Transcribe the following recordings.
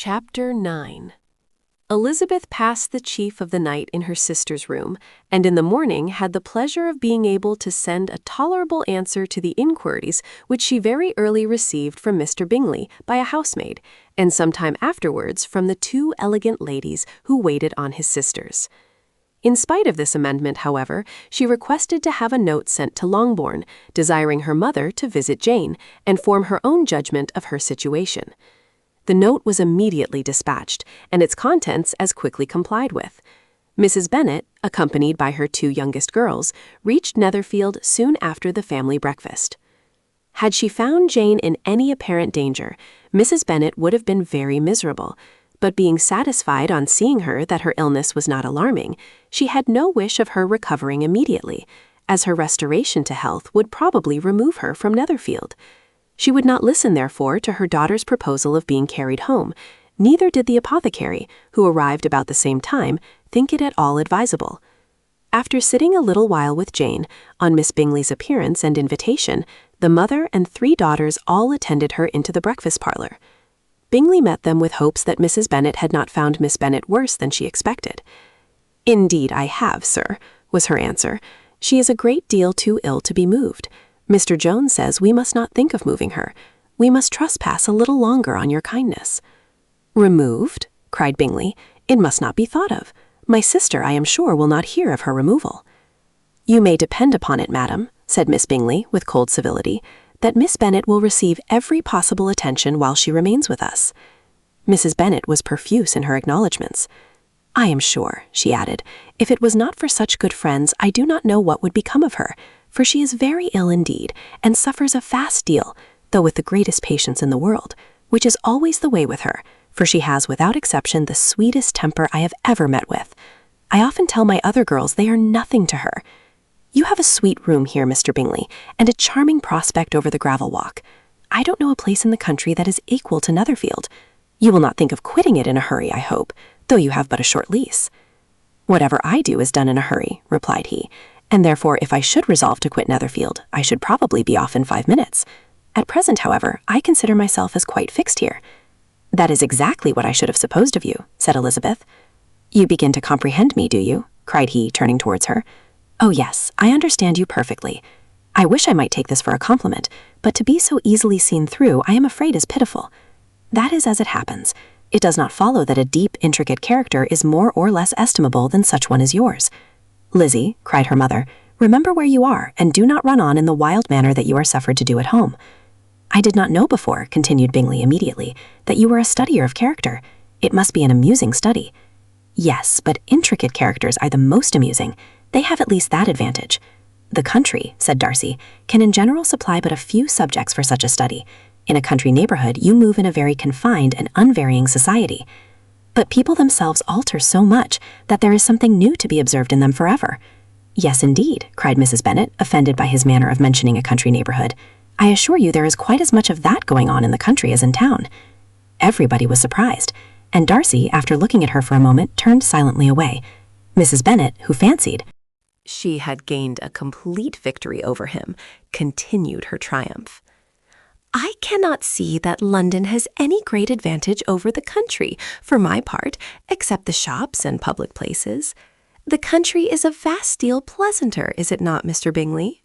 Chapter 9. Elizabeth passed the chief of the night in her sister's room, and in the morning had the pleasure of being able to send a tolerable answer to the inquiries which she very early received from Mr. Bingley by a housemaid, and some time afterwards from the two elegant ladies who waited on his sisters. In spite of this amendment, however, she requested to have a note sent to Longbourn, desiring her mother to visit Jane and form her own judgment of her situation. The note was immediately dispatched, and its contents as quickly complied with. Mrs. Bennet, accompanied by her two youngest girls, reached Netherfield soon after the family breakfast. Had she found Jane in any apparent danger, Mrs. Bennet would have been very miserable, but being satisfied on seeing her that her illness was not alarming, she had no wish of her recovering immediately, as her restoration to health would probably remove her from Netherfield. She would not listen, therefore, to her daughter's proposal of being carried home. Neither did the apothecary, who arrived about the same time, think it at all advisable. After sitting a little while with Jane, on Miss Bingley's appearance and invitation, the mother and three daughters all attended her into the breakfast parlor. Bingley met them with hopes that Mrs. Bennet had not found Miss Bennet worse than she expected. "Indeed I have, sir," was her answer. "She is a great deal too ill to be moved. Mr. Jones says we must not think of moving her. We must trespass a little longer on your kindness." "Removed?" cried Bingley. "It must not be thought of. My sister, I am sure, will not hear of her removal." "You may depend upon it, madam," said Miss Bingley, with cold civility, "that Miss Bennet will receive every possible attention while she remains with us." Mrs. Bennet was profuse in her acknowledgments. "I am sure," she added, "if it was not for such good friends, I do not know what would become of her, for she is very ill indeed, and suffers a vast deal, though with the greatest patience in the world, which is always the way with her, for she has without exception the sweetest temper I have ever met with. I often tell my other girls they are nothing to her. You have a sweet room here, Mr. Bingley, and a charming prospect over the gravel walk. I don't know a place in the country that is equal to Netherfield. You will not think of quitting it in a hurry, I hope, though you have but a short lease." "Whatever I do is done in a hurry," replied he, "and therefore if I should resolve to quit Netherfield, I should probably be off in 5 minutes. At present, however, I consider myself as quite fixed here." "That is exactly what I should have supposed of you," said Elizabeth. "You begin to comprehend me, do you?" cried he, turning towards her. "Oh yes, I understand you perfectly. I wish I might take this for a compliment, but to be so easily seen through I am afraid is pitiful. That is as it happens. It does not follow that a deep, intricate character is more or less estimable than such one as yours. Lizzie," cried her mother, "remember where you are, and do not run on in the wild manner that you are suffered to do at home. I did not know before," continued Bingley immediately, "that you were a studier of character. It must be an amusing study." "Yes, but intricate characters are the most amusing. They have at least that advantage." "The country," said Darcy, "can in general supply but a few subjects for such a study. In a country neighborhood, you move in a very confined and unvarying society. But people themselves alter so much that there is something new to be observed in them forever." "Yes, indeed," cried Mrs. Bennet, offended by his manner of mentioning a country neighborhood. "I assure you there is quite as much of that going on in the country as in town." Everybody was surprised, and Darcy, after looking at her for a moment, turned silently away. Mrs. Bennet, who fancied she had gained a complete victory over him, continued her triumph. "I cannot see that London has any great advantage over the country, for my part, except the shops and public places. The country is a vast deal pleasanter, is it not, Mr. Bingley?"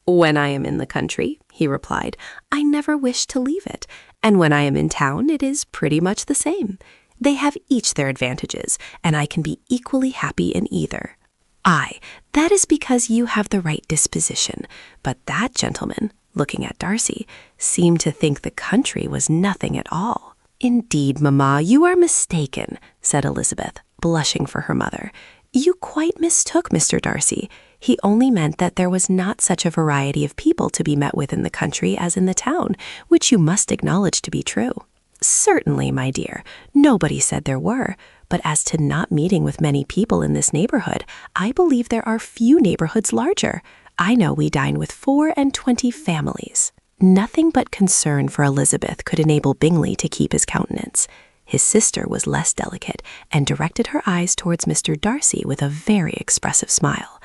"When I am in the country," he replied, "I never wish to leave it, and when I am in town it is pretty much the same. They have each their advantages, and I can be equally happy in either." "Aye, that is because you have the right disposition, but that gentleman," looking at Darcy, "seemed to think the country was nothing at all." "Indeed, mamma, you are mistaken," said Elizabeth, blushing for her mother. "You quite mistook Mr. Darcy. He only meant that there was not such a variety of people to be met with in the country as in the town, which you must acknowledge to be true." "Certainly, my dear, nobody said there were, but as to not meeting with many people in this neighborhood, I believe there are few neighborhoods larger. I know we dine with 24 families." Nothing but concern for Elizabeth could enable Bingley to keep his countenance. His sister was less delicate, and directed her eyes towards Mr. Darcy with a very expressive smile.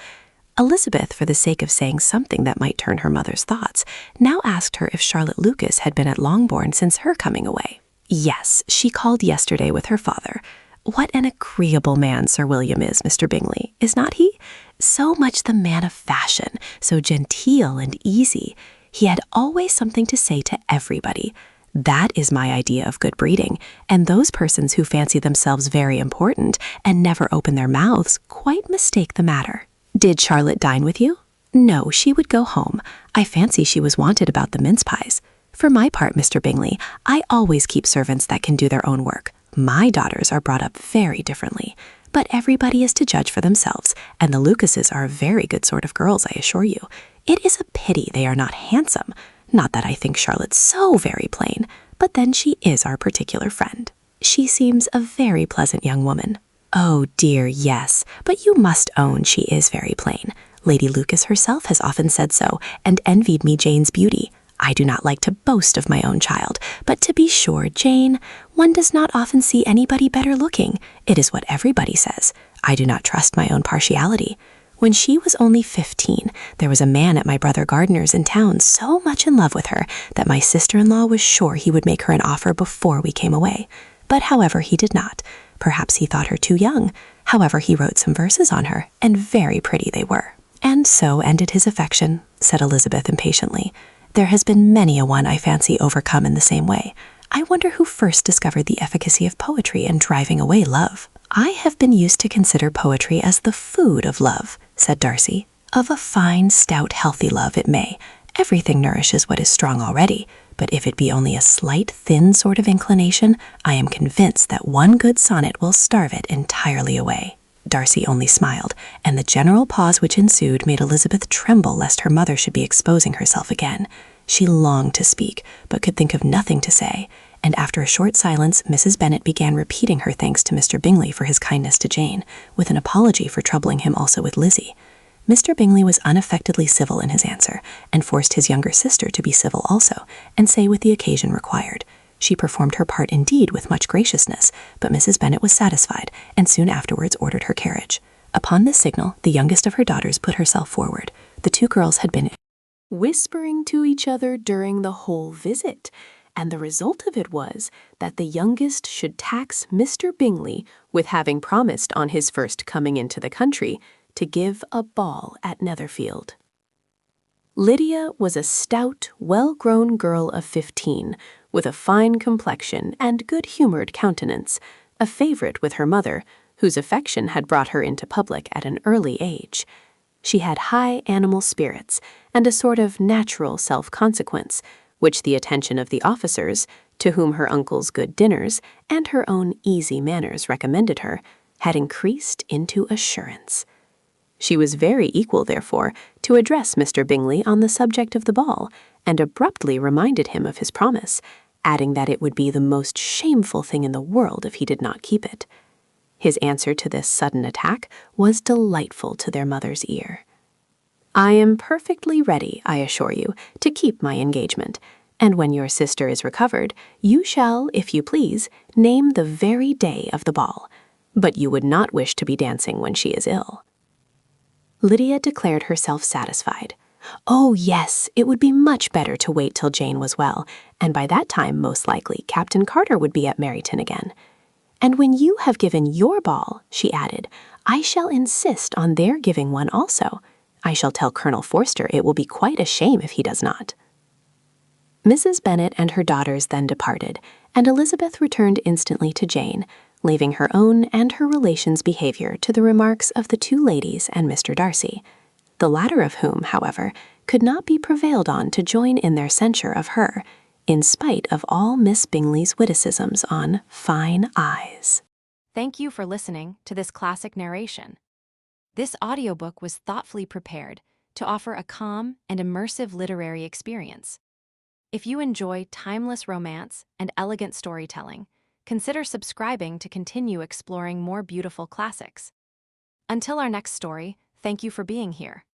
Elizabeth, for the sake of saying something that might turn her mother's thoughts, now asked her if Charlotte Lucas had been at Longbourn since her coming away. Yes, she called yesterday with her father. What an agreeable man Sir William is, Mr. Bingley, is not he? So much the man of fashion, so genteel and easy. He had always something to say to everybody. That is my idea of good breeding, and those persons who fancy themselves very important and never open their mouths quite mistake the matter. Did Charlotte dine with you? No, she would go home. I fancy she was wanted about the mince pies. For my part, Mr. Bingley, I always keep servants that can do their own work. My daughters are brought up very differently, but everybody is to judge for themselves, and the Lucases are a very good sort of girls, I assure you. It is a pity they are not handsome. Not that I think Charlotte so very plain, but then she is our particular friend. She seems a very pleasant young woman. Oh dear, yes, but you must own she is very plain. Lady Lucas herself has often said so, and envied me Jane's beauty. I do not like to boast of my own child, but to be sure, Jane, one does not often see anybody better looking. It is what everybody says. I do not trust my own partiality. When she was only 15, there was a man at my brother Gardiner's in town so much in love with her that my sister-in-law was sure he would make her an offer before we came away. But however, he did not. Perhaps he thought her too young. However, he wrote some verses on her, and very pretty they were. And so ended his affection, said Elizabeth impatiently. There has been many a one, I fancy, overcome in the same way. I wonder who first discovered the efficacy of poetry in driving away love. I have been used to consider poetry as the food of love, said Darcy. Of a fine, stout, healthy love it may. Everything nourishes what is strong already, but if it be only a slight, thin sort of inclination, I am convinced that one good sonnet will starve it entirely away. Darcy only smiled, and the general pause which ensued made Elizabeth tremble lest her mother should be exposing herself again. She longed to speak, but could think of nothing to say, and after a short silence, Mrs. Bennet began repeating her thanks to Mr. Bingley for his kindness to Jane, with an apology for troubling him also with Lizzie. Mr. Bingley was unaffectedly civil in his answer, and forced his younger sister to be civil also, and say what the occasion required. She performed her part indeed with much graciousness, but Mrs. Bennet was satisfied, and soon afterwards ordered her carriage. Upon this signal, the youngest of her daughters put herself forward. The two girls had been whispering to each other during the whole visit, and the result of it was that the youngest should tax Mr. Bingley with having promised on his first coming into the country to give a ball at Netherfield. Lydia was a stout, well-grown girl of 15, with a fine complexion and good-humored countenance, a favorite with her mother, whose affection had brought her into public at an early age. She had high animal spirits and a sort of natural self-consequence, which the attention of the officers, to whom her uncle's good dinners and her own easy manners recommended her, had increased into assurance. She was very equal, therefore, to address Mr. Bingley on the subject of the ball, and abruptly reminded him of his promise, adding that it would be the most shameful thing in the world if he did not keep it. His answer to this sudden attack was delightful to their mother's ear. I am perfectly ready, I assure you, to keep my engagement, and when your sister is recovered, you shall, if you please, name the very day of the ball, but you would not wish to be dancing when she is ill. Lydia declared herself satisfied. Oh, yes, it would be much better to wait till Jane was well, and by that time, most likely, Captain Carter would be at Meryton again. And when you have given your ball, she added, I shall insist on their giving one also. I shall tell Colonel Forster it will be quite a shame if he does not. Mrs. Bennet and her daughters then departed, and Elizabeth returned instantly to Jane, leaving her own and her relations' behavior to the remarks of the two ladies and Mr. Darcy, the latter of whom, however, could not be prevailed on to join in their censure of her, in spite of all Miss Bingley's witticisms on fine eyes. Thank you for listening to this classic narration. This audiobook was thoughtfully prepared to offer a calm and immersive literary experience. If you enjoy timeless romance and elegant storytelling, consider subscribing to continue exploring more beautiful classics. Until our next story, thank you for being here.